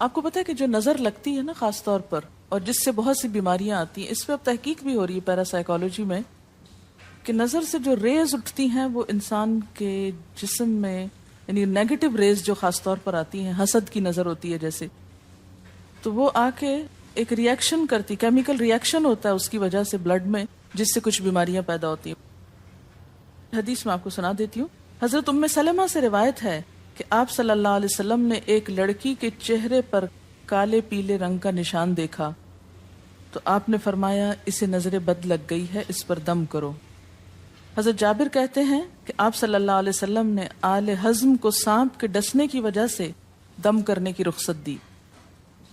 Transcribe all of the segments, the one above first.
آپ کو پتہ ہے کہ جو نظر لگتی ہے نا خاص طور پر، اور جس سے بہت سی بیماریاں آتی ہیں، اس پہ اب تحقیق بھی ہو رہی ہے پیراسائیکالوجی میں، کہ نظر سے جو ریز اٹھتی ہیں وہ انسان کے جسم میں، یعنی نیگیٹو ریز جو خاص طور پر آتی ہیں، حسد کی نظر ہوتی ہے جیسے، تو وہ آ کے ایک ریئیکشن کرتی، کیمیکل ریئیکشن ہوتا ہے اس کی وجہ سے بلڈ میں، جس سے کچھ بیماریاں پیدا ہوتی ہیں۔ حدیث میں آپ کو سنا دیتی ہوں۔ حضرت ام سلمہ سے روایت ہے کہ آپ صلی اللہ علیہ وسلم نے ایک لڑکی کے چہرے پر کالے پیلے رنگ کا نشان دیکھا تو آپ نے فرمایا اسے نظر بد لگ گئی ہے، اس پر دم کرو۔ حضرت جابر کہتے ہیں کہ آپ صلی اللہ علیہ وسلم نے آل حزم کو سانپ کے ڈسنے کی وجہ سے دم کرنے کی رخصت دی،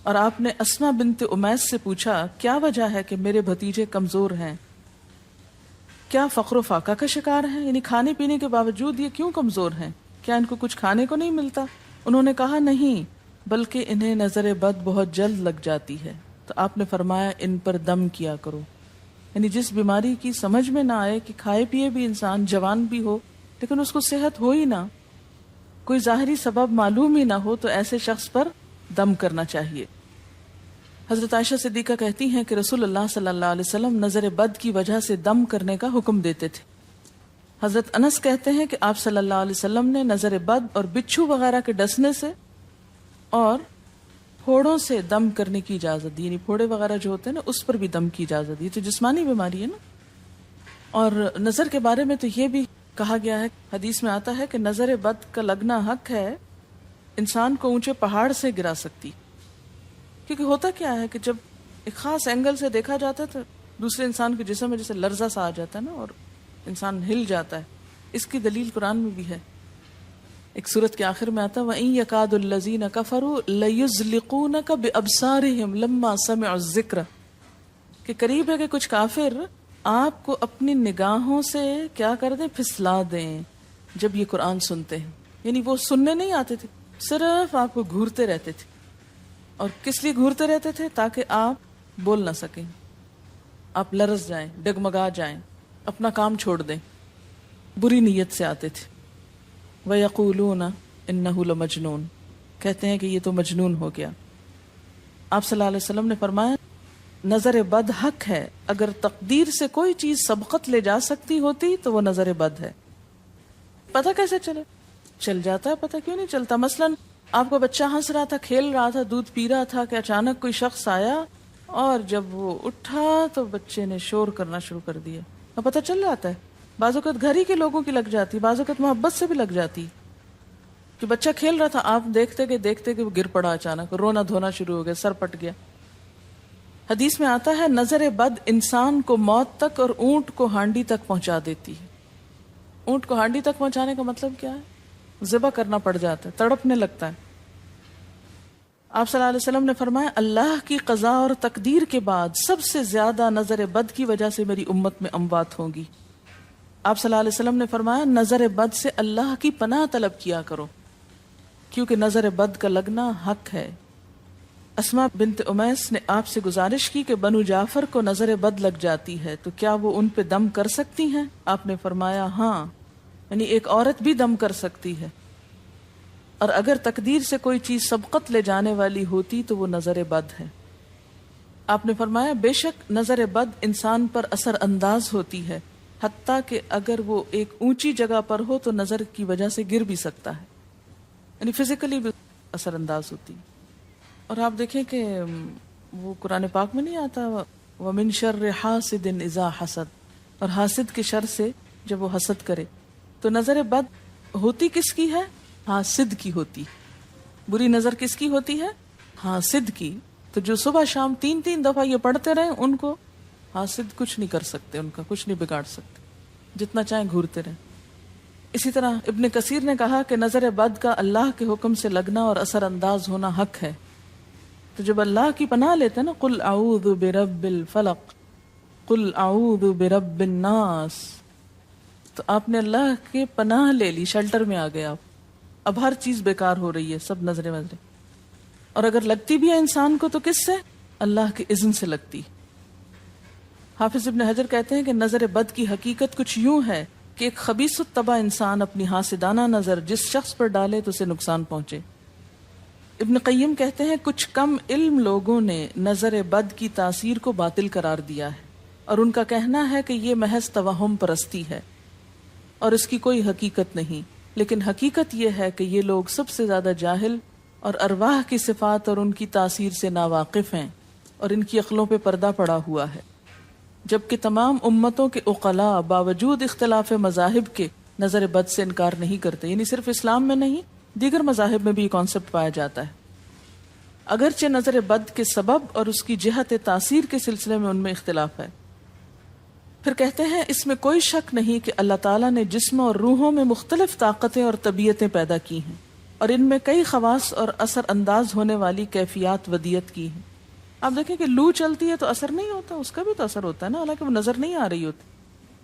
اور آپ نے اسما بنت امیس سے پوچھا کیا وجہ ہے کہ میرے بھتیجے کمزور ہیں، کیا فقر و فاقہ کا شکار ہیں، یعنی کھانے پینے کے باوجود یہ کیوں کمزور ہیں، کیا ان کو کچھ کھانے کو نہیں ملتا؟ انہوں نے کہا نہیں، بلکہ انہیں نظر بد بہت جلد لگ جاتی ہے، تو آپ نے فرمایا ان پر دم کیا کرو۔ یعنی جس بیماری کی سمجھ میں نہ آئے کہ کھائے پیے بھی انسان جوان بھی ہو لیکن اس کو صحت ہو ہی نہ، کوئی ظاہری سبب معلوم ہی نہ ہو، تو ایسے شخص پر دم کرنا چاہیے۔ حضرت عائشہ صدیقہ کہتی ہیں کہ رسول اللہ صلی اللہ علیہ وسلم نظر بد کی وجہ سے دم کرنے کا حکم دیتے تھے۔ حضرت انس کہتے ہیں کہ آپ صلی اللہ علیہ وسلم نے نظر بد اور بچھو وغیرہ کے ڈسنے سے اور پھوڑوں سے دم کرنے کی اجازت دی، یعنی پھوڑے وغیرہ جو ہوتے ہیں نا اس پر بھی دم کی اجازت دی، تو جسمانی بیماری ہے نا۔ اور نظر کے بارے میں تو یہ بھی کہا گیا ہے، حدیث میں آتا ہے کہ نظر بد کا لگنا حق ہے، انسان کو اونچے پہاڑ سے گرا سکتی، کیونکہ ہوتا کیا ہے کہ جب ایک خاص اینگل سے دیکھا جاتا ہے تو دوسرے انسان کے جسم میں جیسے لرزہ سا آ جاتا ہے نا اور انسان ہل جاتا ہے۔ اس کی دلیل قرآن میں بھی ہے، ایک سورت کے آخر میں آتا ہے وَإِن يَكَادُ الَّذِينَ كَفَرُوا لَيُزْلِقُونَكَ بِأَبْصَارِهِمْ لَمَّا سَمِعُوا الذِّكْرَ، کہ قریب ہے کہ کچھ کافر آپ کو اپنی نگاہوں سے کیا کر دیں، پھسلا دیں جب یہ قرآن سنتے ہیں۔ یعنی وہ سننے نہیں آتے تھے، صرف آپ کو گھورتے رہتے تھے۔ اور کس لیے گھورتے رہتے تھے؟ تاکہ آپ بول نہ سکیں، آپ لرز جائیں، ڈگمگا جائیں، اپنا کام چھوڑ دیں، بری نیت سے آتے تھے۔ وَيَقُولُونَ إِنَّهُ لَمَجْنُونَ، کہتے ہیں کہ یہ تو مجنون ہو گیا۔ آپ صلی اللہ علیہ وسلم نے فرمایا نظر بد حق ہے، اگر تقدیر سے کوئی چیز سبقت لے جا سکتی ہوتی تو وہ نظر بد ہے۔ پتہ کیسے چلے؟ چل جاتا ہے، پتہ کیوں نہیں چلتا؟ مثلاً آپ کو بچہ ہنس رہا تھا، کھیل رہا تھا، دودھ پی رہا تھا کہ اچانک کوئی شخص آیا اور جب وہ اٹھا تو بچے نے شور کرنا شروع کر دیا، اور پتہ چل جاتا ہے۔ بعض اوقات گھر ہی کے لوگوں کی لگ جاتی، بعض اوقات محبت سے بھی لگ جاتی، کہ بچہ کھیل رہا تھا، آپ دیکھتے کہ وہ گر پڑا، اچانک رونا دھونا شروع ہو گیا، سر پٹ گیا۔ حدیث میں آتا ہے نظر بد انسان کو موت تک اور اونٹ کو ہانڈی تک پہنچا دیتی ہے۔ اونٹ کو ہانڈی تک پہنچانے کا مطلب کیا ہے؟ ذبح کرنا پڑ جاتا ہے، تڑپنے لگتا ہے۔ آپ صلی اللہ علیہ وسلم نے فرمایا اللہ کی قضاء اور تقدیر کے بعد سب سے زیادہ نظر بد کی وجہ سے میری امت میں اموات ہوں گی۔ آپ صلی اللہ علیہ وسلم نے فرمایا نظر بد سے اللہ کی پناہ طلب کیا کرو، کیونکہ نظر بد کا لگنا حق ہے۔ اسما بنت امیس نے آپ سے گزارش کی کہ بنو جعفر کو نظر بد لگ جاتی ہے تو کیا وہ ان پہ دم کر سکتی ہیں؟ آپ نے فرمایا ہاں، یعنی ایک عورت بھی دم کر سکتی ہے، اور اگر تقدیر سے کوئی چیز سبقت لے جانے والی ہوتی تو وہ نظر بد ہے۔ آپ نے فرمایا بے شک نظر بد انسان پر اثر انداز ہوتی ہے، حتیٰ کہ اگر وہ ایک اونچی جگہ پر ہو تو نظر کی وجہ سے گر بھی سکتا ہے، یعنی فزیکلی بھی اثر انداز ہوتی۔ اور آپ دیکھیں کہ وہ قرآن پاک میں نہیں آتا وَمِن شَرِّ حَاسِدٍ إِذَا حَسَدَ، اور حاسد کے شر سے جب وہ حسد کرے، تو نظر بد ہوتی کس کی ہے؟ حاسد کی ہوتی۔ بری نظر کس کی ہوتی ہے؟ حاسد کی۔ تو جو صبح شام 3 دفعہ یہ پڑھتے رہیں ان کو حاسد کچھ نہیں کر سکتے، ان کا کچھ نہیں بگاڑ سکتے، جتنا چاہیں گھورتے رہیں۔ اسی طرح ابن کثیر نے کہا کہ نظر بد کا اللہ کے حکم سے لگنا اور اثر انداز ہونا حق ہے۔ تو جب اللہ کی پناہ لیتے ہیں نا قل اعوذ برب الفلق قل اعوذ برب الناس، تو آپ نے اللہ کے پناہ لے لی، شیلٹر میں آ گئے آپ۔ اب ہر چیز بیکار ہو رہی ہے، سب نظریں وظریں، اور اگر لگتی بھی ہے انسان کو تو کس سے؟ اللہ کے اذن سے لگتی۔ حافظ ابن حجر کہتے ہیں کہ نظر بد کی حقیقت کچھ یوں ہے کہ ایک خبیث الطبع انسان اپنی حاسدانہ نظر جس شخص پر ڈالے تو اسے نقصان پہنچے۔ ابن قیم کہتے ہیں کچھ کم علم لوگوں نے نظر بد کی تاثیر کو باطل قرار دیا ہے، اور ان کا کہنا ہے کہ یہ محض توہم پرستی ہے اور اس کی کوئی حقیقت نہیں، لیکن حقیقت یہ ہے کہ یہ لوگ سب سے زیادہ جاہل اور ارواح کی صفات اور ان کی تاثیر سے ناواقف ہیں، اور ان کی عقلوں پہ پردہ پڑا ہوا ہے، جبکہ تمام امتوں کے عقلاء باوجود اختلاف مذاہب کے نظر بد سے انکار نہیں کرتے. یعنی صرف اسلام میں نہیں، دیگر مذاہب میں بھی یہ کانسیپٹ پایا جاتا ہے، اگرچہ نظر بد کے سبب اور اس کی جہت تاثیر کے سلسلے میں ان میں اختلاف ہے. پھر کہتے ہیں اس میں کوئی شک نہیں کہ اللہ تعالیٰ نے جسم اور روحوں میں مختلف طاقتیں اور طبیعتیں پیدا کی ہیں، اور ان میں کئی خواص اور اثر انداز ہونے والی کیفیات ودیت کی ہیں. آپ دیکھیں کہ لو چلتی ہے تو اثر نہیں ہوتا، اس کا بھی تو اثر ہوتا ہے نا، حالانکہ وہ نظر نہیں آ رہی ہوتی.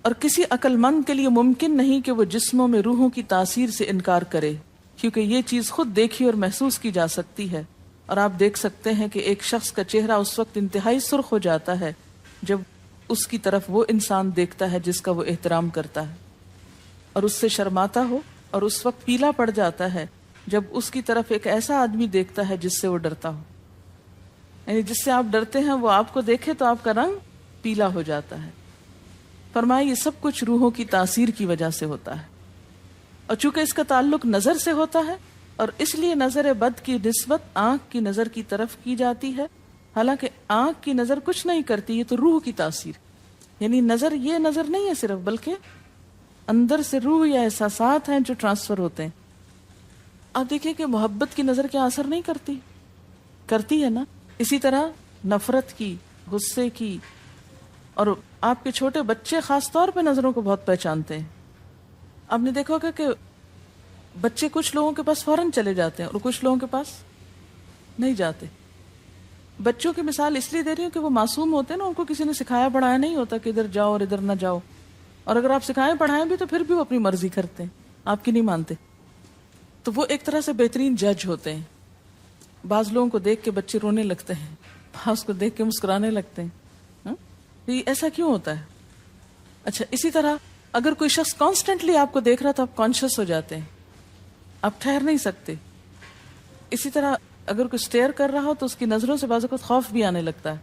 اور کسی عقل مند کے لیے ممکن نہیں کہ وہ جسموں میں روحوں کی تاثیر سے انکار کرے، کیونکہ یہ چیز خود دیکھی اور محسوس کی جا سکتی ہے. اور آپ دیکھ سکتے ہیں کہ ایک شخص کا چہرہ اس وقت انتہائی سرخ ہو جاتا ہے جب اس کی طرف وہ انسان دیکھتا ہے جس کا وہ احترام کرتا ہے، اور اس سے شرماتا ہو، اور اس وقت پیلا پڑ جاتا ہے جب اس کی طرف ایک ایسا آدمی دیکھتا ہے جس سے وہ ڈرتا ہو. یعنی جس سے آپ ڈرتے ہیں وہ آپ کو دیکھے تو آپ کا رنگ پیلا ہو جاتا ہے. فرمایا یہ سب کچھ روحوں کی تاثیر کی وجہ سے ہوتا ہے، اور چونکہ اس کا تعلق نظر سے ہوتا ہے اور اس لیے نظر بد کی نسبت آنکھ کی نظر کی طرف کی جاتی ہے، حالانکہ آنکھ کی نظر کچھ نہیں کرتی، یہ تو روح کی تاثیر. یعنی نظر یہ نظر نہیں ہے صرف، بلکہ اندر سے روح یا احساسات ہیں جو ٹرانسفر ہوتے ہیں. آپ دیکھیں کہ محبت کی نظر کیا اثر نہیں کرتی؟ کرتی ہے نا. اسی طرح نفرت کی، غصے کی، اور آپ کے چھوٹے بچے خاص طور پہ نظروں کو بہت پہچانتے ہیں. آپ نے دیکھا ہوگا کہ بچے کچھ لوگوں کے پاس فوراً چلے جاتے ہیں اور کچھ لوگوں کے پاس نہیں جاتے. بچوں کی مثال اس لیے دے رہی ہوں کہ وہ معصوم ہوتے ہیں نا، ان کو کسی نے سکھایا پڑھایا نہیں ہوتا کہ ادھر جاؤ اور ادھر نہ جاؤ، اور اگر آپ سکھائیں پڑھائیں بھی تو پھر بھی وہ اپنی مرضی کرتے ہیں، آپ کی نہیں مانتے. تو وہ ایک طرح سے بہترین جج ہوتے ہیں. بعض لوگوں کو دیکھ کے بچے رونے لگتے ہیں، بعض کو دیکھ کے مسکرانے لگتے ہیں. یہ ایسا کیوں ہوتا ہے؟ اچھا، اسی طرح اگر کوئی شخص کانسٹنٹلی آپ کو دیکھ رہا تو آپ کانشیس ہو جاتے ہیں، آپ ٹھہر نہیں سکتے. اسی طرح اگر کوئی سٹیئر کر رہا ہو تو اس کی نظروں سے بعض اوقات خوف بھی آنے لگتا ہے.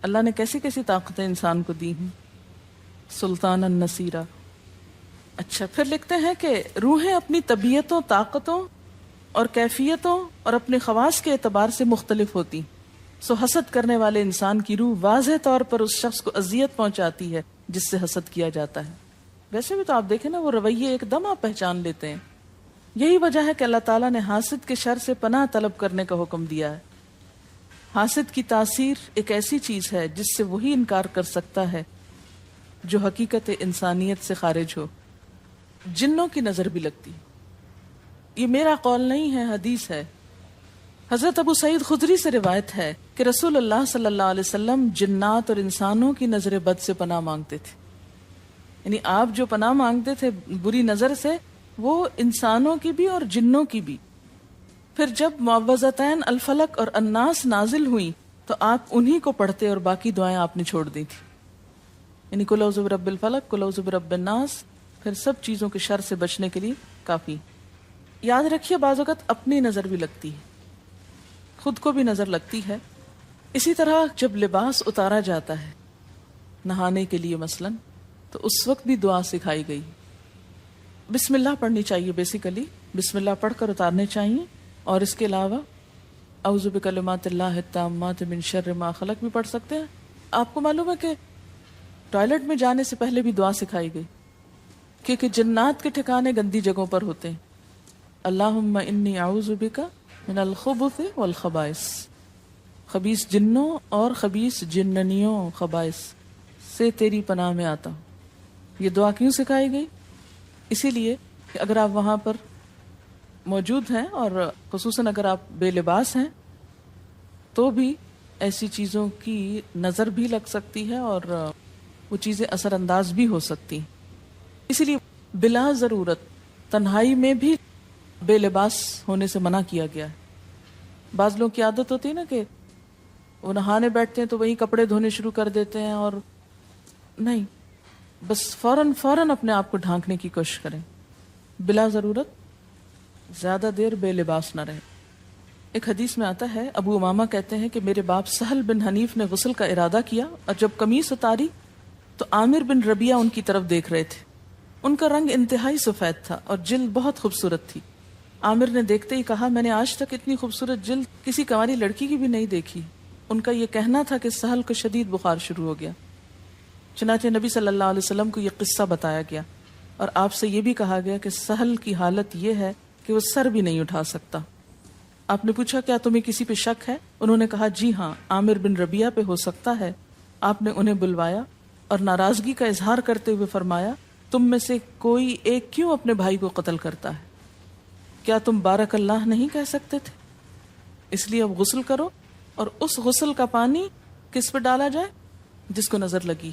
اللہ نے کیسی کیسی طاقتیں انسان کو دی ہیں. سلطان النصیرہ. اچھا، پھر لکھتے ہیں کہ روحیں اپنی طبیعتوں، طاقتوں اور کیفیتوں اور اپنے خواص کے اعتبار سے مختلف ہوتی. سو حسد کرنے والے انسان کی روح واضح طور پر اس شخص کو اذیت پہنچاتی ہے جس سے حسد کیا جاتا ہے. ویسے بھی تو آپ دیکھیں نا، وہ رویے ایک دم آپ پہچان لیتے ہیں. یہی وجہ ہے کہ اللہ تعالیٰ نے حاسد کے شر سے پناہ طلب کرنے کا حکم دیا ہے. حاسد کی تاثیر ایک ایسی چیز ہے جس سے وہی انکار کر سکتا ہے جو حقیقت انسانیت سے خارج ہو. جنوں کی نظر بھی لگتی. یہ میرا قول نہیں ہے، حدیث ہے. حضرت ابو سعید خدری سے روایت ہے کہ رسول اللہ صلی اللہ علیہ وسلم جنات اور انسانوں کی نظر بد سے پناہ مانگتے تھے. یعنی آپ جو پناہ مانگتے تھے بری نظر سے، وہ انسانوں کی بھی اور جنوں کی بھی. پھر جب معوذتین الفلق اور الناس نازل ہوئی تو آپ انہی کو پڑھتے اور باقی دعائیں آپ نے چھوڑ دی تھی. یعنی قل اعوذ برب الفلق، قل اعوذ برب الناس، پھر سب چیزوں کے شر سے بچنے کے لیے کافی. یاد رکھیے بعض اوقات اپنی نظر بھی لگتی ہے، خود کو بھی نظر لگتی ہے. اسی طرح جب لباس اتارا جاتا ہے نہانے کے لیے مثلاً، تو اس وقت بھی دعا سکھائی گئی. بسم اللہ پڑھنی چاہیے، بیسیکلی بسم اللہ پڑھ کر اتارنے چاہیے. اور اس کے علاوہ اعوذ بکلمات اللہ التامات من شر ما خلق بھی پڑھ سکتے ہیں. آپ کو معلوم ہے کہ ٹوائلٹ میں جانے سے پہلے بھی دعا سکھائی گئی، کیونکہ جنات کے ٹھکانے گندی جگہوں پر ہوتے ہیں. اللہم انی اعوذ بک من الخبث والخبائث، خبیث جنوں اور خبیث جننیوں، خبائث سے تیری پناہ میں آتا ہوں. یہ دعا کیوں سکھائی گئی؟ اسی لیے کہ اگر آپ وہاں پر موجود ہیں اور خصوصاً اگر آپ بے لباس ہیں تو بھی ایسی چیزوں کی نظر بھی لگ سکتی ہے اور وہ چیزیں اثر انداز بھی ہو سکتی ہیں. اسی لیے بلا ضرورت تنہائی میں بھی بے لباس ہونے سے منع کیا گیا ہے. بعض لوگوں کی عادت ہوتی ہے نا کہ وہ نہانے بیٹھتے ہیں تو وہی کپڑے دھونے شروع کر دیتے ہیں، اور نہیں، بس فوراً اپنے آپ کو ڈھانکنے کی کوشش کریں. بلا ضرورت زیادہ دیر بے لباس نہ رہے. ایک حدیث میں آتا ہے، ابو امامہ کہتے ہیں کہ میرے باپ سہل بن حنیف نے غسل کا ارادہ کیا اور جب قمیص اتاری تو عامر بن ربیعہ ان کی طرف دیکھ رہے تھے. ان کا رنگ انتہائی سفید تھا اور جلد بہت خوبصورت تھی. عامر نے دیکھتے ہی کہا، میں نے آج تک اتنی خوبصورت جلد کسی کنواری لڑکی کی بھی نہیں دیکھی. ان کا یہ کہنا تھا کہ سہل کو شدید بخار شروع ہو گیا. چنانچہ نبی صلی اللہ علیہ وسلم کو یہ قصہ بتایا گیا اور آپ سے یہ بھی کہا گیا کہ سہل کی حالت یہ ہے کہ وہ سر بھی نہیں اٹھا سکتا. آپ نے پوچھا، کیا تمہیں کسی پہ شک ہے؟ انہوں نے کہا، جی ہاں، عامر بن ربیعہ پہ ہو سکتا ہے. آپ نے انہیں بلوایا اور ناراضگی کا اظہار کرتے ہوئے فرمایا، تم میں سے کوئی ایک کیوں اپنے بھائی کو قتل کرتا ہے؟ کیا تم بارک اللہ نہیں کہہ سکتے تھے؟ اس لیے اب غسل کرو. اور اس غسل کا پانی کس پہ ڈالا جائے؟ جس کو نظر لگی.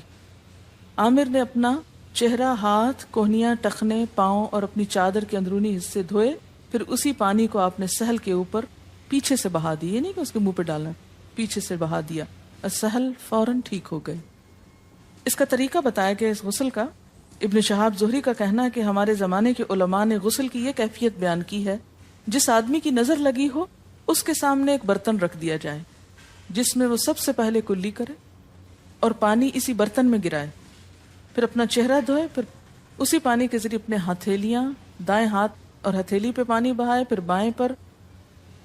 عامر نے اپنا چہرہ، ہاتھ، کوہنیاں، ٹخنے، پاؤں اور اپنی چادر کے اندرونی حصے دھوئے. پھر اسی پانی کو آپ نے سہل کے اوپر پیچھے سے بہا دی. یہ نہیں کہ اس کے منہ پہ ڈالنا، پیچھے سے بہا دیا اور سہل فوراً ٹھیک ہو گئے. اس کا طریقہ بتایا گیا اس غسل کا. ابن شہاب زہری کا کہنا ہے کہ ہمارے زمانے کے علماء نے غسل کی یہ کیفیت بیان کی ہے، جس آدمی کی نظر لگی ہو اس کے سامنے ایک برتن رکھ دیا جائے جس میں وہ سب سے پہلے کلی کرے اور پانی اسی برتن میں گرائے. پھر اپنا چہرہ دھوئے. پھر اسی پانی کے ذریعے اپنے ہتھیلیاں، دائیں ہاتھ اور ہتھیلی پہ پانی بہائے، پھر بائیں پر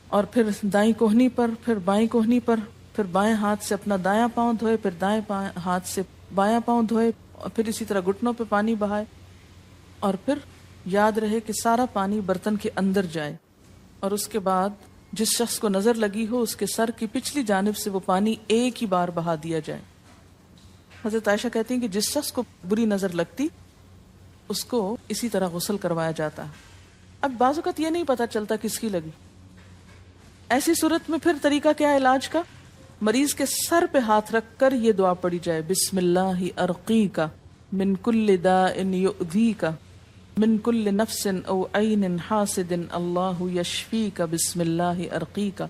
اور پھر دائیں کوہنی پر، پھر بائیں کوہنی پر. پھر بائیں ہاتھ سے اپنا دایاں پاؤں دھوئے، پھر دائیں ہاتھ سے بایاں پاؤں دھوئے اور پھر اسی طرح گھٹنوں پہ پانی بہائے. اور پھر یاد رہے کہ سارا پانی برتن کے اندر جائے اور اس کے بعد جس شخص کو نظر لگی ہو اس کے سر کی پچھلی جانب سے وہ پانی ایک ہی بار بہا دیا جائے. حضرت عائشہ کہتی ہیں کہ جس شخص کو بری نظر لگتی اس کو اسی طرح غسل کروایا جاتا. اب بعض اوقات یہ نہیں پتا چلتا کس کی لگی. ایسی صورت میں پھر طریقہ کیا ہے علاج کا؟ مریض کے سر پہ ہاتھ رکھ کر یہ دعا پڑھی جائے، بسم اللہ ارقیک من کل داء یؤذیک من کل نفس او عین حاسد اللہ یشفیک بسم اللہ ارقیک.